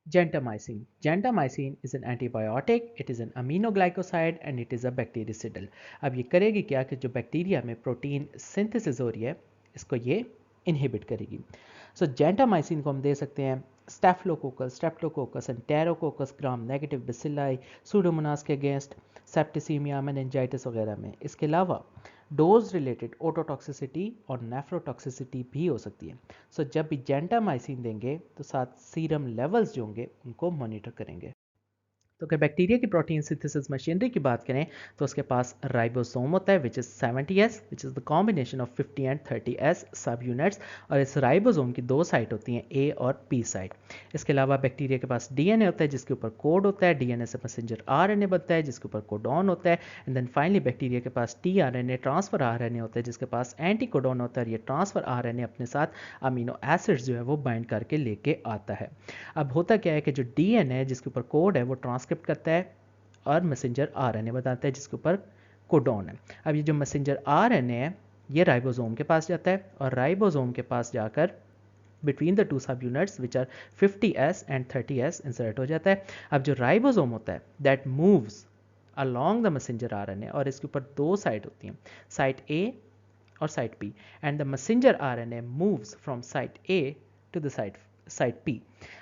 Gentamicin. Gentamicin is an antibiotic, it is an aminoglycoside and it is a bactericidal. अब ये करेगी क्या कि जो बैक्टीरिया में प्रोटीन सिंथेसिस हो रही है इसको ये इनहिबिट करेगी. सो जेंटामाइसिन को हम दे सकते हैं staphylococcus, streptococcus, enterococcus, gram negative bacilli, pseudomonas के अगेंस्ट, सेप्टिसीमिया, मेनिंजाइटिस वगैरह में. इसके अलावा डोज रिलेटेड ओटोटॉक्सिसिटी और नेफ्रोटॉक्सिसिटी भी हो सकती है. सो जब भी जेंटामाइसिन देंगे तो साथ सीरम लेवल्स जो होंगे उनको मॉनिटर करेंगे. तो अगर बैक्टीरिया की प्रोटीन सिंथेसिस मशीनरी की बात करें तो उसके पास राइबोसोम होता है which is 70S which is the combination of 50 and 30S सब यूनिट्स. और इस राइबोसोम की दो साइट होती हैं ए और पी साइट. इसके अलावा बैक्टीरिया के पास डीएनए होता है जिसके ऊपर कोड होता है, डीएनए से मैसेंजर आरएनए बनता है जिसके ऊपर कोडॉन होता है. एंड देन फाइनली बैक्टीरिया के पास टीआरएनए ट्रांसफर आरएनए होता है जिसके पास एंटी कोडॉन होता है. ये ट्रांसफर आरएनए अपने साथ अमीनो एसिड्स जो है वो बाइंड करके लेके आता है. अब होता क्या है कि जो डीएनए है जिसके ऊपर कोड है वो ट्रांसक्रिप्ट करता है और मैसेंजर आरएनए बताता है जिसके ऊपर कोडॉन है. अब ये जो मैसेंजर आरएनए है ये राइबोसोम के पास जाता है और राइबोसोम के पास जाकर between the two sub units which are 50S and 30S insert हो जाता है. अब जो राइबोसोम होता है that moves along the messenger RNA और इसके ऊपर दो साइट होती हैं, साइट ए और site P. And the messenger RNA moves from site A to the site P.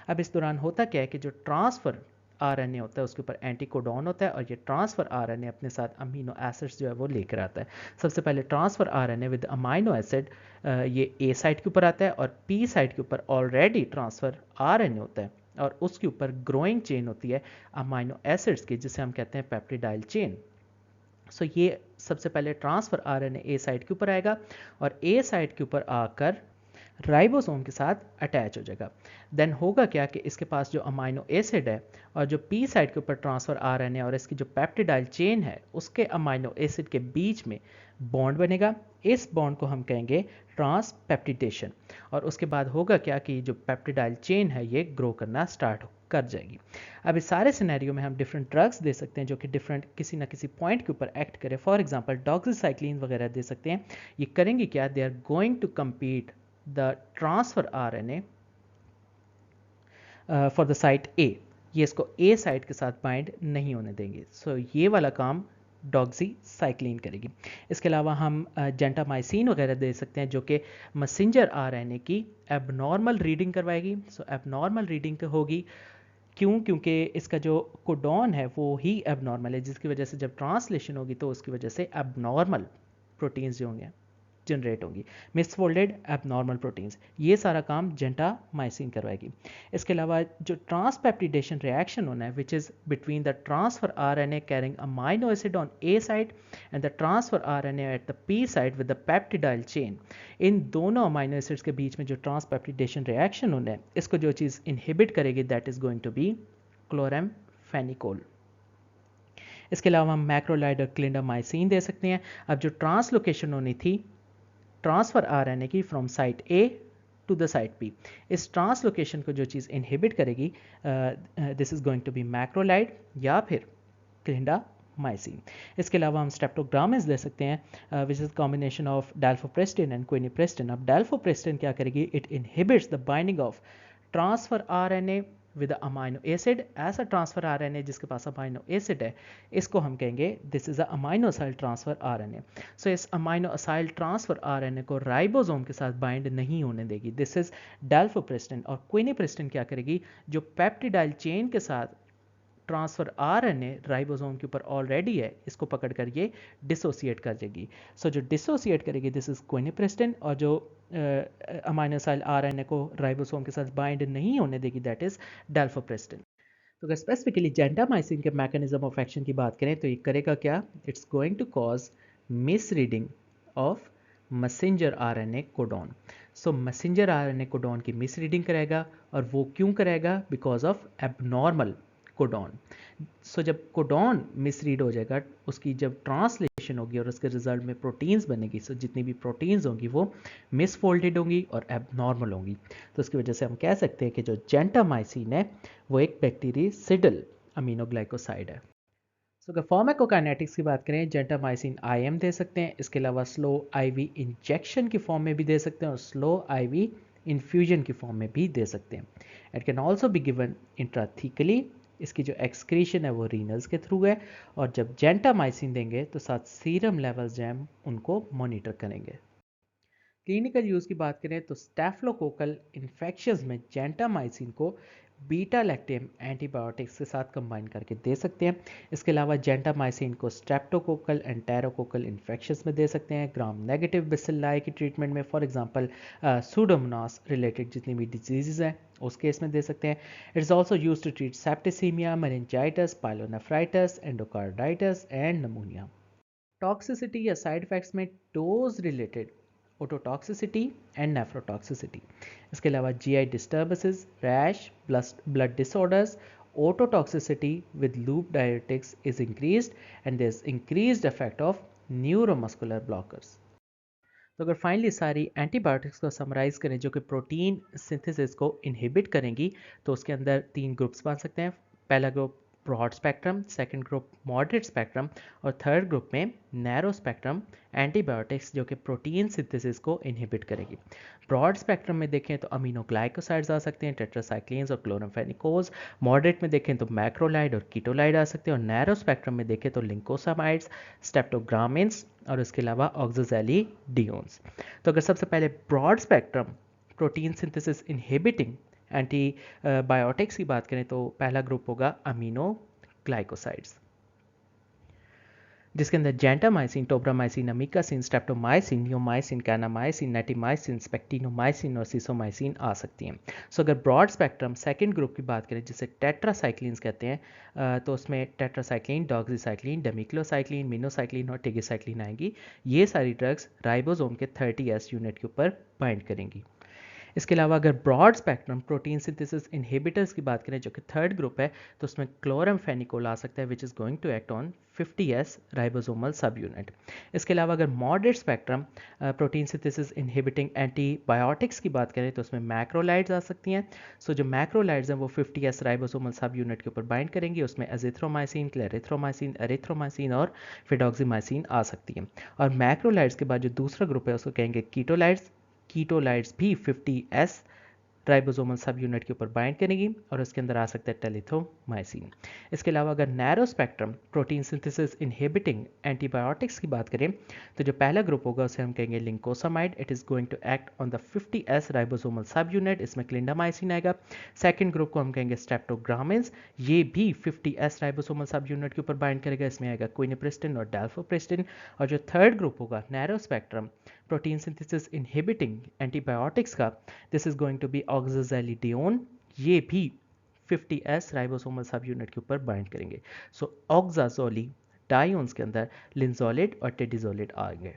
अब इस दौरान होता क्या है कि जो ट्रांसफ़र आरएनए होता है उसके ऊपर एंटीकोडॉन होता है और ये ट्रांसफ़र आरएनए अपने साथ अमीनो एसिड्स जो है वो लेकर आता है. सबसे पहले transfer RNA with amino acid ये ए साइट के ऊपर आता है और पी साइट के ऊपर ऑलरेडी ट्रांसफ़र आरएनए होता है और उसके ऊपर ग्रोइंग चेन होती है अमाइनो एसिड्स की जिसे हम कहते हैं पेप्टिडाइल चेन. सो ये सबसे पहले ट्रांसफ़र आरएनए ए साइट के ऊपर आएगा और ए साइट के ऊपर आकर राइबोसोम के साथ अटैच हो जाएगा. देन होगा क्या कि इसके पास जो अमाइनो एसिड है और जो पी साइड के ऊपर ट्रांसफ़र आरएनए और इसकी जो पेप्टिडाइल चेन है उसके अमाइनो एसिड के बीच में बॉन्ड बनेगा. इस बॉन्ड को हम कहेंगे ट्रांसपेप्टिडेशन. और उसके बाद होगा क्या कि जो पेप्टिडाइल चेन है ये ग्रो करना स्टार्ट कर जाएगी. अब इस सारे सिनेरियो में हम डिफरेंट ड्रग्स दे सकते हैं जो कि डिफरेंट किसी ना किसी पॉइंट के ऊपर एक्ट करें. फॉर एग्जांपल डॉक्सीसाइक्लिन वगैरह दे सकते हैं. ये करेंगे क्या, they are going to compete the transfer RNA for the site A. ये इसको ए साइट के साथ बाइंड नहीं होने देंगे. सो ये वाला काम डॉक्सीसाइक्लिन करेगी. इसके अलावा हम जेंटामाइसिन वगैरह दे सकते हैं जो कि मैसेंजर आरएनए की एबनॉर्मल रीडिंग करवाएगी. सो एबनॉर्मल रीडिंग होगी क्यों, क्योंकि इसका जो कोडॉन है वो ही एबनॉर्मल है जिसकी वजह से जब ट्रांसलेशन होगी तो उसकी वजह से एबनॉर्मल प्रोटीन्स जो होंगे जनरेट होंगी, मिसफोल्डेड एबनॉर्मल प्रोटीन्स. ये सारा काम जेंटामाइसिन करवाएगी. इसके अलावा जो ट्रांसपेप्टिडेशन रिएक्शन होना है which is between the transfer RNA carrying amino acid on A side and the transfer RNA at the P side with the peptidyl chain. इन दोनों अमाइनो एसिड्स के बीच में जो ट्रांसपेप्टिडेशन रिएक्शन होना है इसको जो चीज़ इनहिबिट करेगी that is going to be chloramphenicol. इसके अलावा हम मैक्रोलाइड और क्लिंडामाइसिन दे सकते हैं. अब जो ट्रांसलोकेशन होनी थी ट्रांसफ़र आरएनए की from site A to the site P, इस ट्रांसलोकेशन को जो चीज़ इनहिबिट करेगी this is going to be macrolide या फिर क्लिंडामाइसिन. इसके अलावा हम स्ट्रेप्टोग्रामिन्स ले सकते हैं which is combination of dalfopristin and quinupristin. अब डाल्फोप्रेस्टिन क्या करेगी, it inhibits the binding of transfer RNA with amino acid. ऐसा ट्रांसफर आरएनए जिसके पास अमाइनो एसिड है इसको हम कहेंगे this is a amino acyl transfer RNA. So इस अमाइनो असाइल ट्रांसफर आरएनए को राइबोसोम के साथ बाइंड नहीं होने देगी. This is dalfopristin. और क्विनिप्रेस्टिन क्या करेगी, जो पेप्टिडाइल चेन के साथ ट्रांसफर आरएनए राइबोसोम के ऊपर ऑलरेडी है इसको पकड़कर ये डिसोसिएट कर देगी. सो जो डिसोसिएट करेगी दिस इज क्विनिप्रेस्टिन और जो अमाइनो असाइल आरएनए को राइबोसोम के साथ बाइंड नहीं होने देगी दैट इज डाल्फोप्रेस्टिन. तो अगर स्पेसिफिकली जेंटामाइसिन के मैकेनिज्म ऑफ एक्शन की बात करें तो ये करेगा क्या, it's going to cause misreading of messenger RNA codon. So messenger RNA codon की मिस रीडिंग करेगा और वो क्यों करेगा, because of abnormal codon. So जब कोडॉन मिसरीड हो जाएगा उसकी जब ट्रांसलेशन होगी और उसके रिजल्ट में प्रोटीन्स बनेगी, सो जितनी भी प्रोटीन्स होंगी वो मिसफोल्डेड होंगी और एबनॉर्मल होंगी. तो उसकी वजह से हम कह सकते हैं कि जो जेंटामाइसिन है वो एक बैक्टीरिसिडल अमीनोग्लाइकोसाइड है. सो अगर फार्माकोकाइनेटिक्स की बात करें जेंटामाइसिन आईएम दे सकते हैं. इसके अलावा स्लो आईवी इंजेक्शन की फॉर्म में भी दे सकते हैं और स्लो आईवी इन्फ्यूजन की फॉर्म में भी दे सकते हैं। It can also be given intrathecally, इसकी जो एक्सक्रीशन है वो रीनल्स के थ्रू है, और जब जेंटामाइसिन देंगे तो साथ सीरम लेवल्स जो हैं उनको मॉनिटर करेंगे। क्लिनिकल यूज़ की बात करें तो स्टैफिलोकोकल इन्फेक्शंस में जेंटामाइसिन को बीटा लैक्टेम एंटीबायोटिक्स के साथ कंबाइन करके दे सकते हैं। इसके अलावा जेंटामाइसिन को स्ट्रेप्टोकोकल एंटेरोकोकल इन्फेक्शंस में दे सकते हैं, ग्राम नेगेटिव बेसिलाई की ट्रीटमेंट में, फॉर एग्जांपल सूडोमोनास रिलेटेड जितनी भी डिजीज़ हैं उस केस में दे सकते हैं। It is also use to treat septicaemia, meningitis, pyelonephritis, endocarditis and pneumonia. Toxicity या साइड इफेक्ट्स में dose related ototoxicity and nephrotoxicity, इसके अलावा GI disturbances, rash, blood disorders, ototoxicity with loop diuretics is increased and there is increased effect of neuromuscular blockers. तो अगर finally सारी antibiotics को summarise करें जो कि प्रोटीन सिंथेसिस को इनहिबिट करेंगी, तो उसके अंदर 3 ग्रुप्स बन सकते हैं। पहला group broad spectrum, second group moderate spectrum, और थर्ड ग्रुप में नैरो स्पेक्ट्रम एंटीबायोटिक्स जो कि प्रोटीन सिंथेसिस को इनहिबिट करेगी। ब्रॉड स्पेक्ट्रम में देखें तो अमीनोग्लाइकोसाइड्स आ सकते हैं, टेट्रासाइक्लिन्स और क्लोरामफेनिकोज। मॉडरेट में देखें तो मैक्रोलाइड और कीटोलाइड आ सकते हैं, और नैरो स्पेक्ट्रम में देखें तो लिंकोसामाइड्स, स्टेप्टोग्रामिन्स और इसके अलावा ऑक्सोजैलिडियोन्स। तो अगर सबसे पहले broad spectrum protein synthesis inhibiting antibiotics की बात करें तो पहला ग्रुप होगा अमीनो ग्लाइकोसाइड्स, जिसके अंदर gentamicin, tobramycin, amikacin, streptomycin, neomycin, kanamycin, netilmicin, spectinomycin और सिसोमाइसिन आ सकती हैं। सो अगर ब्रॉड स्पेक्ट्रम सेकंड ग्रुप की बात करें जिसे टेट्रासाइक्लिन्स कहते हैं, तो उसमें टेट्रासाइक्लिन, डॉक्सीसाइक्लिन, डेमिक्लोसाइक्लिन, मिनोसाइक्लिन और टेगीसाइक्लिन आएंगी। ये सारी ड्रग्स राइबोसोम के 30S यूनिट के ऊपर बाइंड करेंगी। इसके अलावा अगर broad spectrum protein synthesis inhibitors की बात करें जो कि थर्ड ग्रुप है, तो उसमें क्लोरामफेनिकोल आ सकता है which is going to act on 50S ribosomal सब यूनिट। इसके अलावा अगर moderate spectrum protein synthesis inhibiting antibiotics की बात करें तो उसमें मैक्रोलाइड्स आ सकती हैं। सो जो मैक्रोलाइड्स हैं वो 50S राइबोसोमल सब यूनिट के ऊपर बाइंड करेंगी। उसमें एजिथ्रोमाइसिन, क्लेरिथ्रोमाइसिन, एरिथ्रोमाइसिन और फिडॉक्सीमाइसिन आ सकती हैं। और मैक्रोलाइड्स के बाद जो दूसरा ग्रुप है उसको कहेंगे कीटोलाइड्स। कीटोलाइड्स भी 50S राइबोसोमल सब यूनिट के ऊपर बाइंड करेगी और इसके अंदर आ सकता है टेलिथोमाइसिन। इसके अलावा अगर narrow spectrum protein synthesis inhibiting antibiotics की बात करें तो जो पहला ग्रुप होगा उसे हम कहेंगे lincosamide. It is going to act on the 50S ribosomal सब यूनिट, इसमें क्लिंडामाइसिन आएगा। सेकंड ग्रुप को हम कहेंगे स्ट्रेप्टोग्रामिन्स, ये भी 50S राइबोसोमल सब यूनिट के ऊपर बाइंड करेगा, इसमें आएगा क्विनिप्रिस्टिन और डेल्फोप्रिस्टिन। और जो थर्ड ग्रुप होगा narrow spectrum protein synthesis inhibiting antibiotics का, this is going to be oxazolidinone, ये भी 50S राइबोसोमल सब यूनिट के ऊपर बाइंड करेंगे। सो ऑक्साजोली डायोन्स के अंदर लिंजोलिड और टेडिजोलिड आ गए।